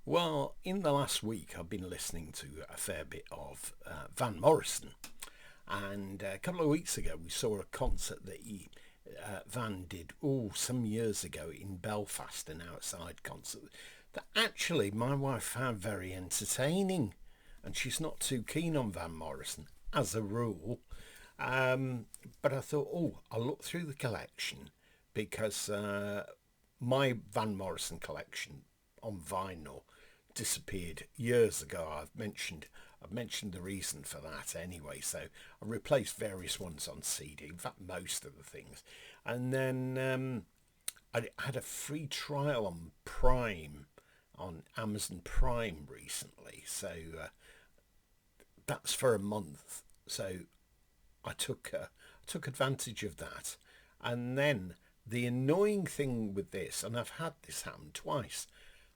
Well, in the last week, I've been listening to a fair bit of Van Morrison. And a couple of weeks ago, we saw a concert that Van did, some years ago in Belfast, an outside concert that actually my wife found very entertaining. And she's not too keen on Van Morrison, as a rule. Um, but I thought, I'll look through the collection because my Van Morrison collection on vinyl disappeared years ago. I've mentioned the reason for that anyway. So I replaced various ones on CD. In fact, most of the things, and then I had a free trial on Prime on Amazon Prime recently. So that's for a month. So I took advantage of that, and then the annoying thing with this, and I've had this happen twice,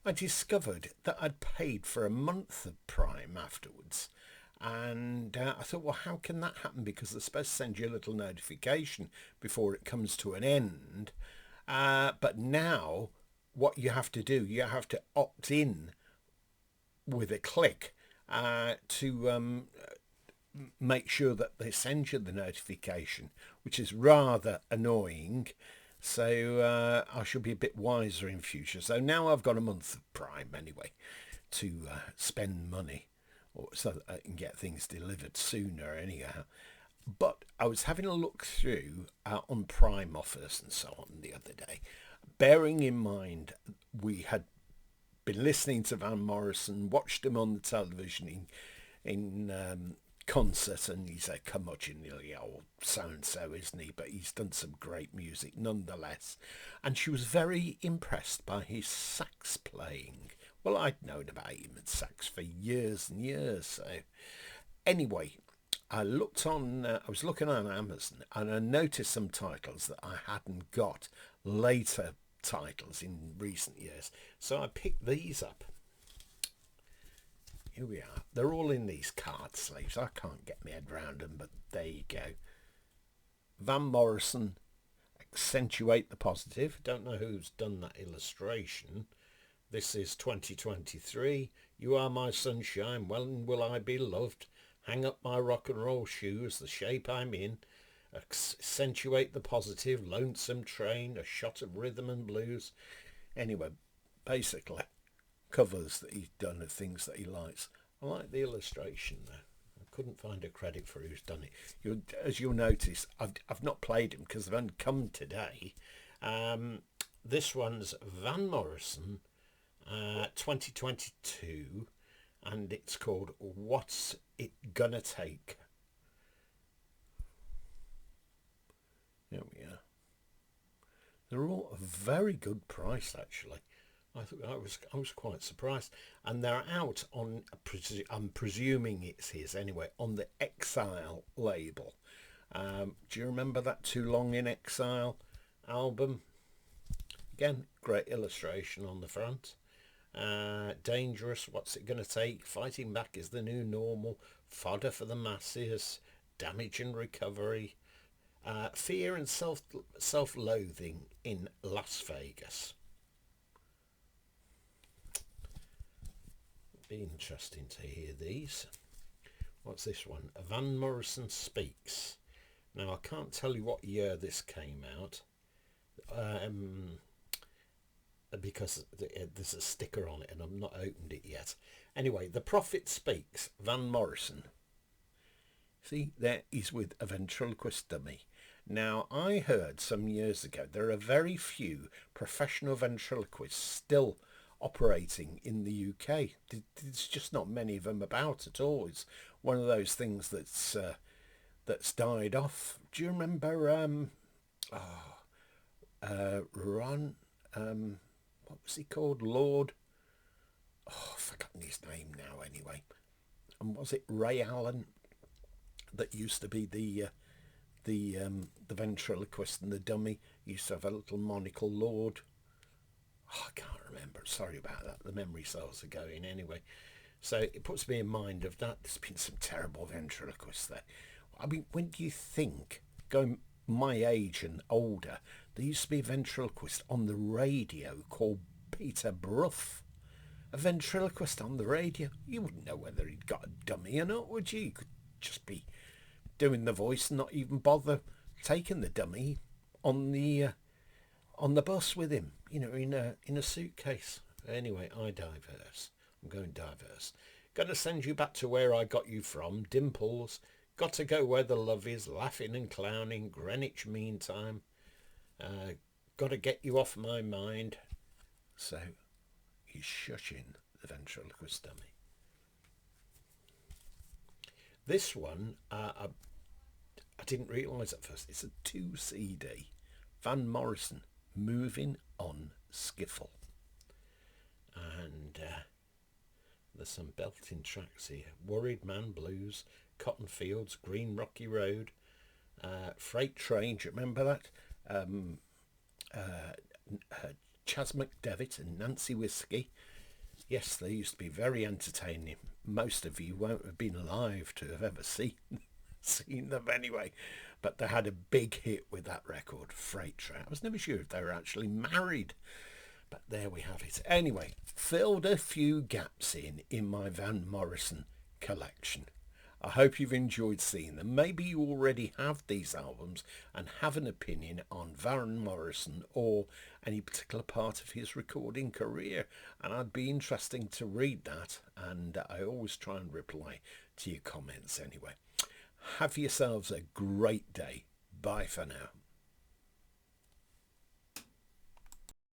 I discovered that I'd paid for a month of Prime afterwards. And I thought, well, how can that happen? Because they're supposed to send you a little notification before it comes to an end. But now what you have to do, you have to opt in with a click to make sure that they send you the notification, which is rather annoying. So I should be a bit wiser in future. So now I've got a month of Prime anyway to spend money, or so that I can get things delivered sooner anyhow. But I was having a look through on Prime offers and so on the other day, bearing in mind we had been listening to Van Morrison, watched him on the television in concert, and he's a curmudgeonly old so-and-so, isn't he? But he's done some great music nonetheless. And she was very impressed by his sax playing. Well, I'd known about him and sax for years and years. So anyway, I was looking on Amazon, and I noticed some titles that I hadn't got, later titles in recent years. So I picked these up. Here we are. They're all in these card sleeves. I can't get my head around them, but there you go. Van Morrison, Accentuate the Positive. Don't know who's done that illustration. This is 2023. You are my sunshine. When will I be loved? Hang up my rock and roll shoes, the shape I'm in. Accentuate the Positive. Lonesome Train, a shot of rhythm and blues. Anyway, basically, covers that he's done of things that he likes. I like the illustration though. I couldn't find a credit for who's done it. As you'll notice, I've not played them because they've only come today. This one's Van Morrison, 2022, and it's called What's It Gonna Take? There we are. They're all a very good price actually. I was quite surprised, and they're out on. I'm presuming it's his anyway, on the Exile label. Do you remember that Too Long in Exile album? Again, great illustration on the front. Dangerous. What's it going to take? Fighting back is the new normal. Fodder for the masses. Damage and recovery. Fear and self-loathing in Las Vegas. Be interesting to hear these. What's this one? Van Morrison Speaks. Now I can't tell you what year this came out, because there's a sticker on it and I've not opened it yet. Anyway, The Prophet Speaks, Van Morrison. See, there he's with a ventriloquist dummy. Now, I heard some years ago there are very few professional ventriloquists still operating in the UK. There's just not many of them about at all. It's one of those things that's died off. Do you remember Ron? What was he called? Lord? Oh, I've forgotten his name now. Anyway, and was it Ray Allen that used to be the ventriloquist and the dummy? He used to have a little monocle, Lord. Oh, I can't remember. Sorry about that. The memory cells are going anyway. So it puts me in mind of that. There's been some terrible ventriloquists there. I mean, when do you think, going my age and older, there used to be a ventriloquist on the radio called Peter Bruff. a ventriloquist on the radio. You wouldn't know whether he'd got a dummy or not, would you? You could just be doing the voice and not even bother taking the dummy on the bus with him, in a suitcase. Anyway, I diverse. I'm going diverse. Gonna send you back to where I got you from, Dimples. Got to go where the love is, laughing and clowning, Greenwich Mean Time. Got to get you off my mind. So he's shushing the ventriloquist dummy. This one, I didn't realise at first, it's a 2 CD. Van Morrison, Moving on Skiffle. And there's some belting tracks here. Worried Man Blues, Cotton Fields, Green Rocky Road, Freight Train, do you remember that? Chas McDevitt and Nancy Whiskey. Yes, they used to be very entertaining. Most of you won't have been alive to have ever seen them anyway. But they had a big hit with that record, Freight Train. I was never sure if they were actually married. But there we have it. Anyway, filled a few gaps in my Van Morrison collection. I hope you've enjoyed seeing them. Maybe you already have these albums and have an opinion on Van Morrison or any particular part of his recording career. And I'd be interested to read that. And I always try and reply to your comments anyway. Have yourselves a great day. Bye for now.